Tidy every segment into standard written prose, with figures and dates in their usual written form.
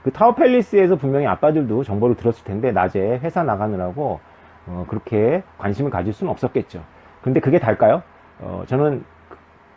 그 타워팰리스에서 분명히 아빠들도 정보를 들었을 텐데 낮에 회사 나가느라고 그렇게 관심을 가질 수는 없었겠죠. 근데 그게 달까요? 저는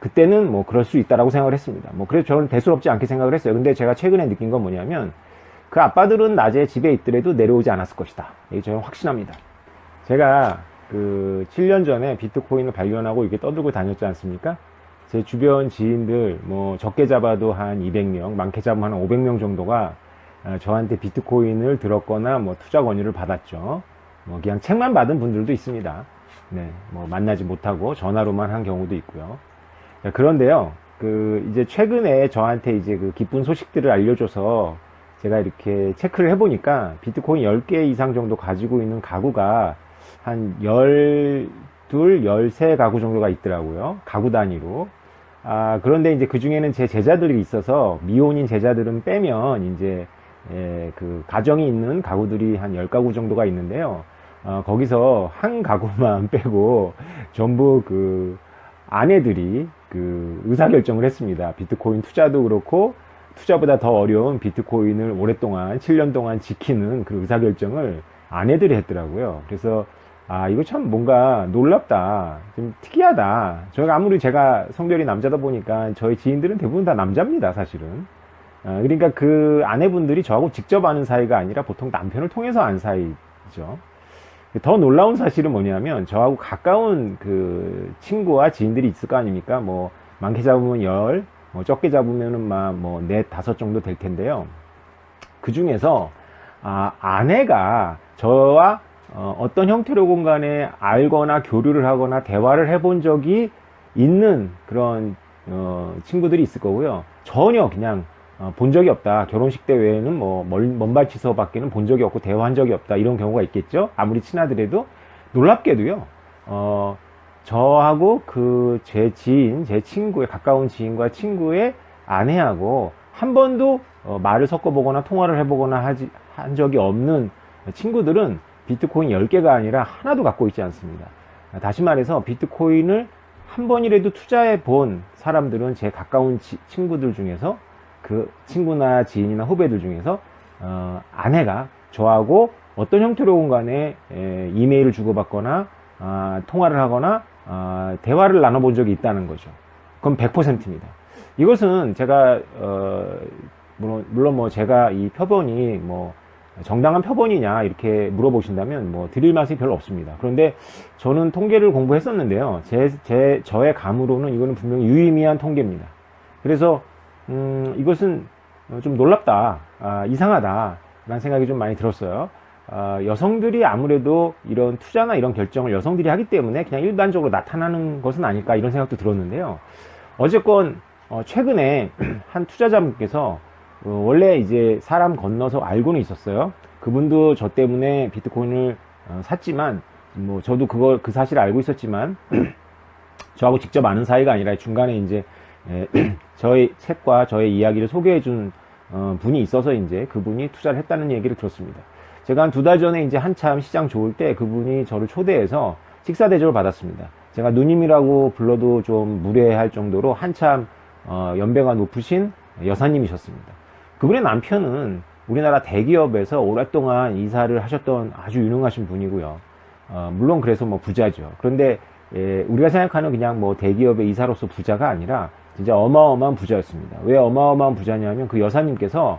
그때는 뭐 그럴 수 있다라고 생각을 했습니다. 뭐 그래서 저는 대수롭지 않게 생각을 했어요. 근데 제가 최근에 느낀 건 뭐냐면 그 아빠들은 낮에 집에 있더라도 내려오지 않았을 것이다. 이게 저는 확신합니다. 제가 그 7년 전에 비트코인을 발견하고 이렇게 떠들고 다녔지 않습니까? 제 주변 지인들 뭐 적게 잡아도 한 200명, 많게 잡으면 한 500명 정도가 저한테 비트코인을 들었거나 뭐 투자 권유를 받았죠. 뭐 그냥 책만 받은 분들도 있습니다. 네, 뭐 만나지 못하고 전화로만 한 경우도 있고요. 그런데요, 그 이제 최근에 저한테 이제 그 기쁜 소식들을 알려줘서 제가 이렇게 체크를 해보니까 비트코인 10개 이상 정도 가지고 있는 가구가 한 12, 13 가구 정도가 있더라고요. 가구 단위로. 그런데 이제 그 중에는 제 제자들이 있어서 미혼인 제자들은 빼면 이제 그 가정이 있는 가구들이 한 10가구 정도가 있는데요. 거기서 한 가구만 빼고 전부 그 아내들이 그 의사결정을 했습니다. 비트코인 투자도 그렇고 투자보다 더 어려운 비트코인을 오랫동안 7년 동안 지키는 그 의사결정을 아내들이 했더라고요. 그래서 이거 참 뭔가 놀랍다, 좀 특이하다. 저희가 아무리 제가 성별이 남자다 보니까 저희 지인들은 대부분 다 남자입니다, 사실은. 그러니까 그 아내분들이 저하고 직접 아는 사이가 아니라 보통 남편을 통해서 안 사이죠. 더 놀라운 사실은 뭐냐면 저하고 가까운 그 친구와 지인들이 있을 거 아닙니까? 뭐 많게 잡으면 10, 뭐 적게 잡으면은 뭐 4, 5 정도 될 텐데요. 그 중에서 아내가 저와 어떤 형태로건 간에 알거나 교류를 하거나 대화를 해본 적이 있는 그런 친구들이 있을 거고요. 전혀 그냥 본 적이 없다. 결혼식 때 외에는 뭐 먼발치서 밖에는 본 적이 없고 대화한 적이 없다. 이런 경우가 있겠죠. 아무리 친하더라도. 놀랍게도요. 저하고 그 제 지인, 제 친구의 가까운 지인과 친구의 아내하고 한 번도 말을 섞어보거나 통화를 해보거나 한 적이 없는 친구들은 비트코인 10개가 아니라 하나도 갖고 있지 않습니다. 다시 말해서 비트코인을 한 번이라도 투자해 본 사람들은 제 가까운 친구들 중에서 그 친구나 지인이나 후배들 중에서 아내가 저하고 어떤 형태로건 간에 이메일을 주고받거나 통화를 하거나 대화를 나눠본 적이 있다는 거죠. 그럼 100%입니다. 이것은 제가 물론 뭐 제가 이 표본이 뭐 정당한 표본이냐 이렇게 물어보신다면 뭐 드릴 말씀이 별로 없습니다. 그런데 저는 통계를 공부했었는데요. 저의 감으로는 이거는 분명히 유의미한 통계입니다. 그래서 이것은 좀 놀랍다, 이상하다 라는 생각이 좀 많이 들었어요. 여성들이 아무래도 이런 투자나 이런 결정을 여성들이 하기 때문에 그냥 일반적으로 나타나는 것은 아닐까 이런 생각도 들었는데요. 어쨌건 최근에 한 투자자분께서 원래 이제 사람 건너서 알고는 있었어요. 그분도 저 때문에 비트코인을 샀지만 뭐 저도 그 사실을 알고 있었지만 저하고 직접 아는 사이가 아니라 중간에 이제 저의 책과 저의 이야기를 소개해 준 분이 있어서 이제 그분이 투자를 했다는 얘기를 들었습니다. 제가 한 2달 전에 이제 한참 시장 좋을 때 그분이 저를 초대해서 식사 대접을 받았습니다. 제가 누님이라고 불러도 좀 무례할 정도로 한참 연배가 높으신 여사님이셨습니다. 그분의 남편은 우리나라 대기업에서 오랫동안 이사를 하셨던 아주 유능하신 분이고요. 물론 그래서 뭐 부자죠. 그런데 우리가 생각하는 그냥 뭐 대기업의 이사로서 부자가 아니라 진짜 어마어마한 부자였습니다. 왜 어마어마한 부자냐면 그 여사님께서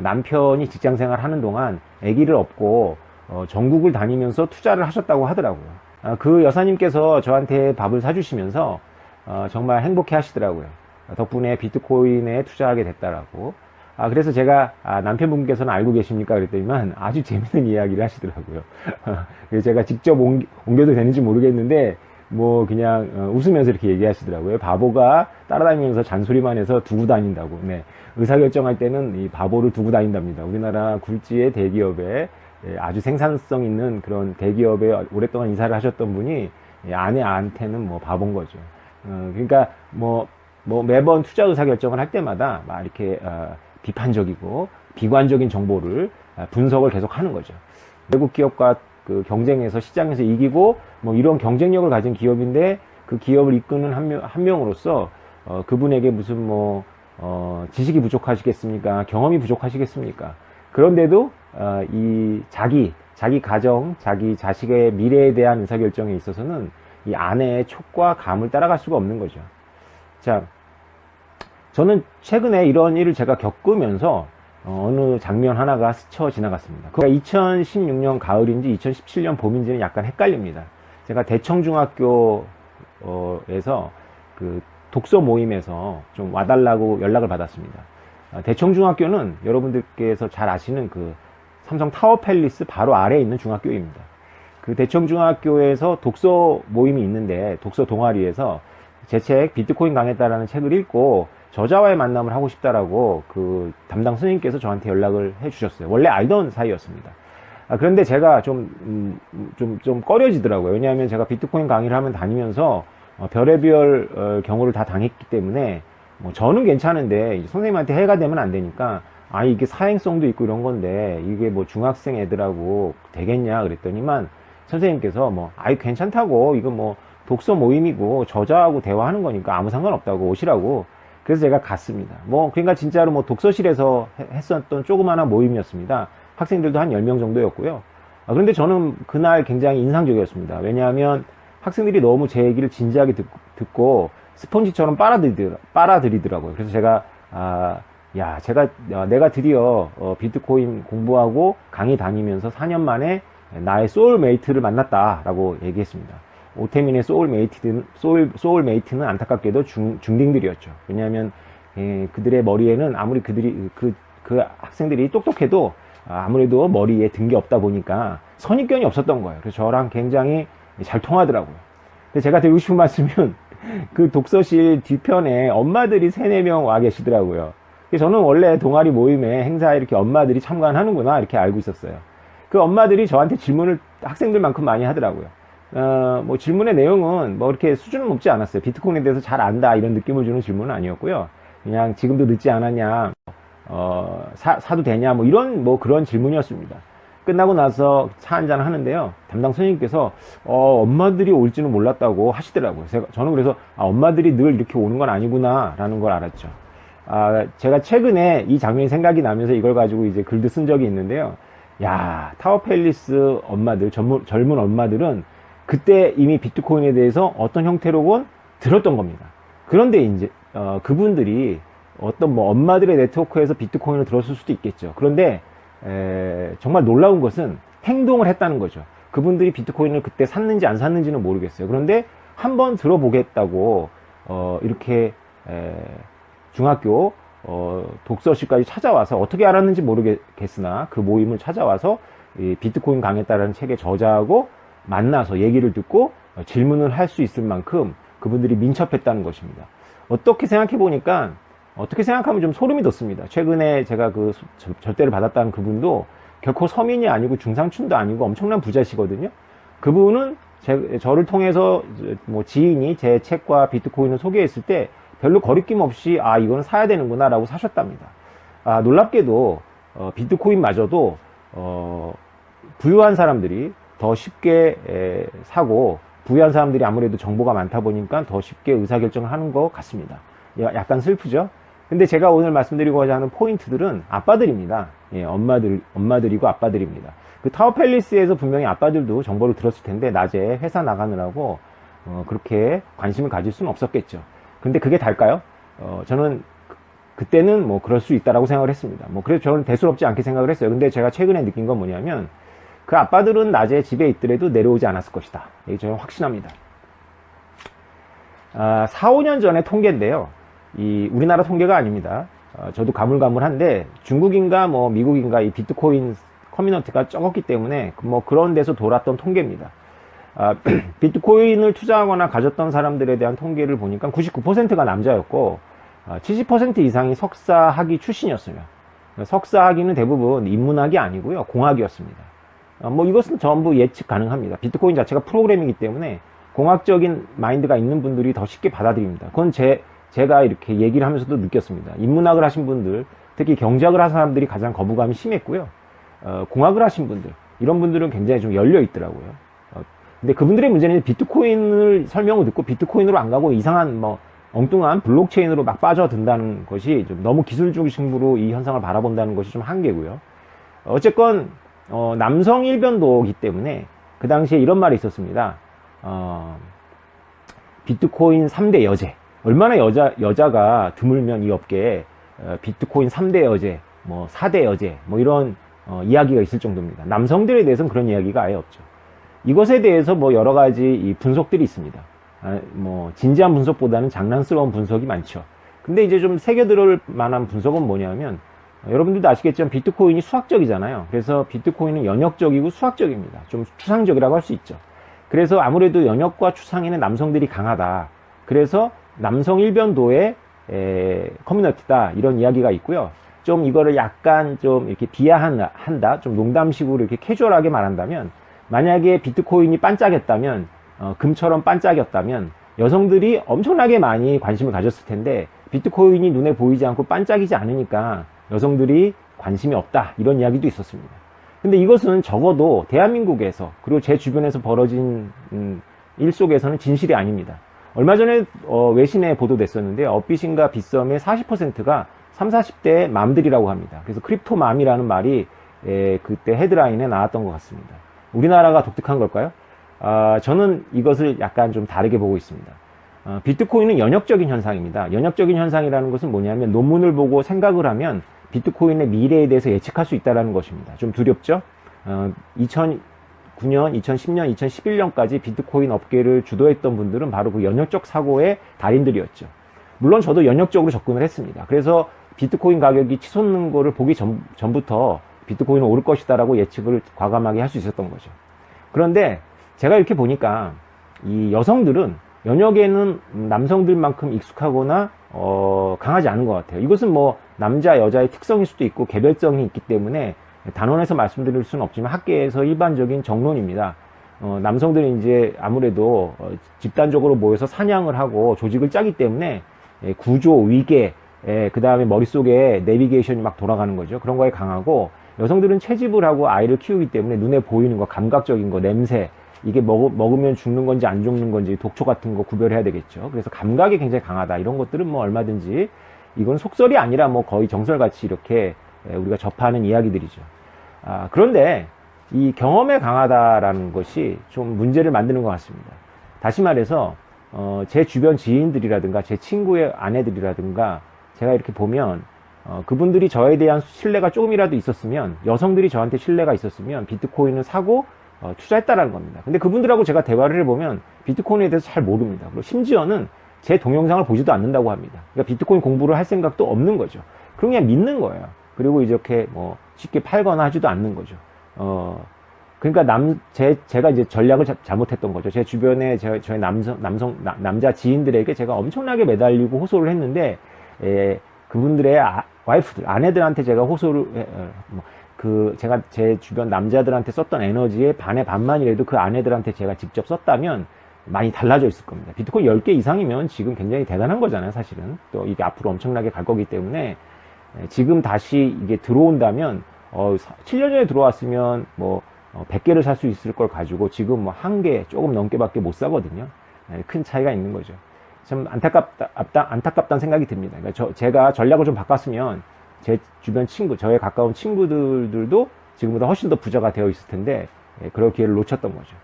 남편이 직장생활 하는 동안 아기를 업고 전국을 다니면서 투자를 하셨다고 하더라고요. 그 여사님께서 저한테 밥을 사주시면서 정말 행복해 하시더라고요. 덕분에 비트코인에 투자하게 됐다라고. 그래서 제가 남편분께서는 알고 계십니까? 그랬더니만 아주 재밌는 이야기를 하시더라고요. 그래서 제가 직접 옮겨도 되는지 모르겠는데 뭐 그냥 웃으면서 이렇게 얘기하시더라고요. 바보가 따라다니면서 잔소리만 해서 두고 다닌다고. 네. 의사결정할 때는 이 바보를 두고 다닌답니다. 우리나라 굴지의 대기업에 아주 생산성 있는 그런 대기업에 오랫동안 이사를 하셨던 분이 아내한테는 뭐 바본 거죠. 그러니까 뭐 매번 투자 의사결정을 할 때마다 막 이렇게 비판적이고 비관적인 정보를 분석을 계속 하는 거죠. 외국 기업과 그 경쟁에서 시장에서 이기고 뭐 이런 경쟁력을 가진 기업인데 그 기업을 이끄는 한 명으로서 그분에게 무슨 뭐 지식이 부족하시겠습니까? 경험이 부족하시겠습니까? 그런데도 이 자기 가정, 자기 자식의 미래에 대한 의사결정에 있어서는 이 아내의 촉과 감을 따라갈 수가 없는 거죠. 자, 저는 최근에 이런 일을 제가 겪으면서 어느 장면 하나가 스쳐 지나갔습니다. 2016년 가을인지 2017년 봄인지는 약간 헷갈립니다. 제가 대청중학교에서 그 독서 모임에서 좀 와달라고 연락을 받았습니다. 대청중학교는 여러분들께서 잘 아시는 그 삼성 타워팰리스 바로 아래에 있는 중학교입니다. 그 대청중학교에서 독서 모임이 있는데 독서 동아리에서 제 책 비트코인 강했다라는 책을 읽고 저자와의 만남을 하고 싶다라고 그 담당 선생님께서 저한테 연락을 해 주셨어요. 원래 알던 사이였습니다. 그런데 제가 좀 꺼려지더라고요. 왜냐하면 제가 비트코인 강의를 하면 다니면서 별의별 경우를 다 당했기 때문에 뭐 저는 괜찮은데 선생님한테 해가 되면 안 되니까 이게 사행성도 있고 이런 건데 이게 뭐 중학생 애들하고 되겠냐 그랬더니만 선생님께서 괜찮다고 이거 뭐 독서 모임이고 저자하고 대화하는 거니까 아무 상관없다고 오시라고. 그래서 제가 갔습니다. 그러니까 진짜로 독서실에서 했었던 조그마한 모임이었습니다. 학생들도 한 10명 정도였고요. 그런데 저는 그날 굉장히 인상적이었습니다. 왜냐하면 학생들이 너무 제 얘기를 진지하게 듣고 스펀지처럼 빨아들이더라고요. 그래서 제가 내가 드디어 비트코인 공부하고 강의 다니면서 4년 만에 나의 소울메이트를 만났다라고 얘기했습니다. 오태민의 소울메이트는 안타깝게도 중딩들이었죠. 왜냐하면 그들의 머리에는 아무리 그들이 그 학생들이 똑똑해도 아무래도 머리에 든 게 없다 보니까 선입견이 없었던 거예요. 그래서 저랑 굉장히 잘 통하더라고요. 근데 제가 드리고 싶은 말씀은 그 독서실 뒤편에 엄마들이 3-4명 와 계시더라고요. 저는 원래 동아리 모임에 행사에 이렇게 엄마들이 참관하는구나 이렇게 알고 있었어요. 그 엄마들이 저한테 질문을 학생들만큼 많이 하더라고요. 질문의 내용은 이렇게 수준은 높지 않았어요. 비트코인에 대해서 잘 안다 이런 느낌을 주는 질문은 아니었고요. 그냥 지금도 늦지 않았냐, 사도 되냐, 그런 질문이었습니다. 끝나고 나서 차 한잔 하는데요. 담당 선생님께서, 엄마들이 올지는 몰랐다고 하시더라고요. 저는 그래서, 엄마들이 늘 이렇게 오는 건 아니구나, 라는 걸 알았죠. 제가 최근에 이 장면이 생각이 나면서 이걸 가지고 이제 글도 쓴 적이 있는데요. 타워팰리스 엄마들, 젊은 엄마들은 그때 이미 비트코인에 대해서 어떤 형태로건 들었던 겁니다. 그런데 이제 그분들이 어떤 엄마들의 네트워크에서 비트코인을 들었을 수도 있겠죠. 그런데 정말 놀라운 것은 행동을 했다는 거죠. 그분들이 비트코인을 그때 샀는지 안 샀는지는 모르겠어요. 그런데 한번 들어보겠다고 이렇게 중학교 독서실까지 찾아와서 어떻게 알았는지 모르겠으나 그 모임을 찾아와서 이 비트코인 강했다라는 책의 저자하고 만나서 얘기를 듣고 질문을 할 수 있을 만큼 그분들이 민첩했다는 것입니다. 어떻게 생각하면 좀 소름이 돋습니다. 최근에 제가 그 절대를 받았다는 그분도 결코 서민이 아니고 중상층도 아니고 엄청난 부자시거든요. 그분은 저를 통해서 지인이 제 책과 비트코인을 소개했을 때 별로 거리낌 없이 이거는 사야 되는구나 라고 사셨답니다. 놀랍게도 비트코인마저도 부유한 사람들이 더 쉽게 사고 부유한 사람들이 아무래도 정보가 많다 보니까 더 쉽게 의사결정을 하는 것 같습니다. 약간 슬프죠? 근데 제가 오늘 말씀드리고자 하는 포인트들은 아빠들입니다. 엄마들이고 아빠들입니다. 그 타워팰리스에서 분명히 아빠들도 정보를 들었을 텐데 낮에 회사 나가느라고 그렇게 관심을 가질 수는 없었겠죠. 근데 그게 달까요? 저는 그때는 그럴 수 있다라고 생각을 했습니다. 그래서 저는 대수롭지 않게 생각을 했어요. 근데 제가 최근에 느낀 건 뭐냐면 그 아빠들은 낮에 집에 있더라도 내려오지 않았을 것이다. 이게 저는 확신합니다. 4-5년 전에 통계인데요. 우리나라 통계가 아닙니다. 저도 가물가물한데 중국인가 미국인가 이 비트코인 커뮤니티가 적었기 때문에 그런 데서 돌았던 통계입니다. 비트코인을 투자하거나 가졌던 사람들에 대한 통계를 보니까 99%가 남자였고 70% 이상이 석사학위 출신이었어요. 석사학위는 대부분 인문학이 아니고요, 공학이었습니다. 이것은 전부 예측 가능합니다. 비트코인 자체가 프로그램이기 때문에 공학적인 마인드가 있는 분들이 더 쉽게 받아들입니다. 그건 제가 이렇게 얘기를 하면서도 느꼈습니다. 인문학을 하신 분들, 특히 경제학을 하는 사람들이 가장 거부감이 심했고요. 공학을 하신 분들, 이런 분들은 굉장히 좀 열려 있더라고요. 근데 그분들의 문제는 비트코인을 설명을 듣고 비트코인으로 안 가고 이상한 엉뚱한 블록체인으로 막 빠져든다는 것이 좀 너무 기술 중심으로 이 현상을 바라본다는 것이 좀 한계고요. 어쨌건 남성 일변도이기 때문에 그 당시에 이런 말이 있었습니다. 비트코인 3대 여제. 얼마나 여자가 드물면 이 업계에 비트코인 3대 여제, 뭐 4대 여제, 뭐 이런 이야기가 있을 정도입니다. 남성들에 대해서는 그런 이야기가 아예 없죠. 이것에 대해서 뭐 여러 가지 이 분석들이 있습니다. 뭐 진지한 분석보다는 장난스러운 분석이 많죠. 근데 이제 좀 새겨들을 만한 분석은 뭐냐면 여러분들도 아시겠지만 비트코인이 수학적이잖아요. 그래서 비트코인은 연역적이고 수학적입니다. 좀 추상적이라고 할 수 있죠. 그래서 아무래도 연역과 추상에는 남성들이 강하다. 그래서 남성 일변도의 커뮤니티다. 이런 이야기가 있고요. 좀 이거를 약간 좀 이렇게 비하한다. 좀 농담식으로 이렇게 캐주얼하게 말한다면 만약에 비트코인이 반짝였다면 금처럼 반짝였다면 여성들이 엄청나게 많이 관심을 가졌을 텐데 비트코인이 눈에 보이지 않고 반짝이지 않으니까 여성들이 관심이 없다 이런 이야기도 있었습니다. 근데 이것은 적어도 대한민국에서 그리고 제 주변에서 벌어진 일 속에서는 진실이 아닙니다. 얼마 전에 외신에 보도됐었는데 업비신과 빗썸의 40%가 30, 40대 맘들이라고 합니다. 그래서 크립토맘이라는 말이 그때 헤드라인에 나왔던 것 같습니다. 우리나라가 독특한 걸까요? 저는 이것을 약간 좀 다르게 보고 있습니다. 비트코인은 연역적인 현상입니다. 연역적인 현상이라는 것은 뭐냐면 논문을 보고 생각을 하면 비트코인의 미래에 대해서 예측할 수 있다는 것입니다. 좀 두렵죠? 2009년, 2010년, 2011년까지 비트코인 업계를 주도했던 분들은 바로 그 연역적 사고의 달인들이었죠. 물론 저도 연역적으로 접근을 했습니다. 그래서 비트코인 가격이 치솟는 거를 보기 전부터 비트코인은 오를 것이다 라고 예측을 과감하게 할 수 있었던 거죠. 그런데 제가 이렇게 보니까 이 여성들은 연역에는 남성들만큼 익숙하거나 강하지 않은 것 같아요. 이것은 뭐 남자 여자의 특성일 수도 있고 개별성이 있기 때문에 단언해서 말씀드릴 수는 없지만 학계에서 일반적인 정론입니다. 남성들이 이제 아무래도 집단적으로 모여서 사냥을 하고 조직을 짜기 때문에 구조, 위계, 그 다음에 머릿속에 내비게이션이 막 돌아가는 거죠. 그런 거에 강하고 여성들은 채집을 하고 아이를 키우기 때문에 눈에 보이는 거, 감각적인 거, 냄새, 이게 먹으면 죽는 건지 안 죽는 건지 독초 같은 거 구별해야 되겠죠. 그래서 감각이 굉장히 강하다. 이런 것들은 뭐 얼마든지 이건 속설이 아니라 뭐 거의 정설같이 이렇게 우리가 접하는 이야기들이죠. 그런데 이 경험에 강하다라는 것이 좀 문제를 만드는 것 같습니다. 다시 말해서 제 주변 지인들이라든가 제 친구의 아내들이라든가 제가 이렇게 보면 그분들이 저에 대한 신뢰가 조금이라도 있었으면 여성들이 저한테 신뢰가 있었으면 비트코인을 사고 투자했다라는 겁니다. 근데 그분들하고 제가 대화를 해보면 비트코인에 대해서 잘 모릅니다. 그리고 심지어는 제 동영상을 보지도 않는다고 합니다. 그러니까 비트코인 공부를 할 생각도 없는 거죠. 그럼 그냥 믿는 거예요. 그리고 이렇게 뭐 쉽게 팔거나 하지도 않는 거죠. 그러니까 제가 이제 전략을 잘못했던 거죠. 제 주변에 저의 남자 지인들에게 제가 엄청나게 매달리고 호소를 했는데, 그분들의 와이프들, 아내들한테 제가 호소를, 제가 제 주변 남자들한테 썼던 에너지의 반의 반만이라도 그 아내들한테 제가 직접 썼다면 많이 달라져 있을 겁니다. 비트코인 10개 이상이면 지금 굉장히 대단한 거잖아요, 사실은. 또 이게 앞으로 엄청나게 갈 거기 때문에 지금 다시 이게 들어온다면 7년 전에 들어왔으면 뭐 100개를 살 수 있을 걸 가지고 지금 뭐 1개 조금 넘게밖에 못 사거든요. 큰 차이가 있는 거죠. 참 안타깝다는 생각이 듭니다. 그러니까 제가 전략을 좀 바꿨으면 제 주변 친구, 저의 가까운 친구들도 지금보다 훨씬 더 부자가 되어 있을 텐데 그럴 기회를 놓쳤던 거죠.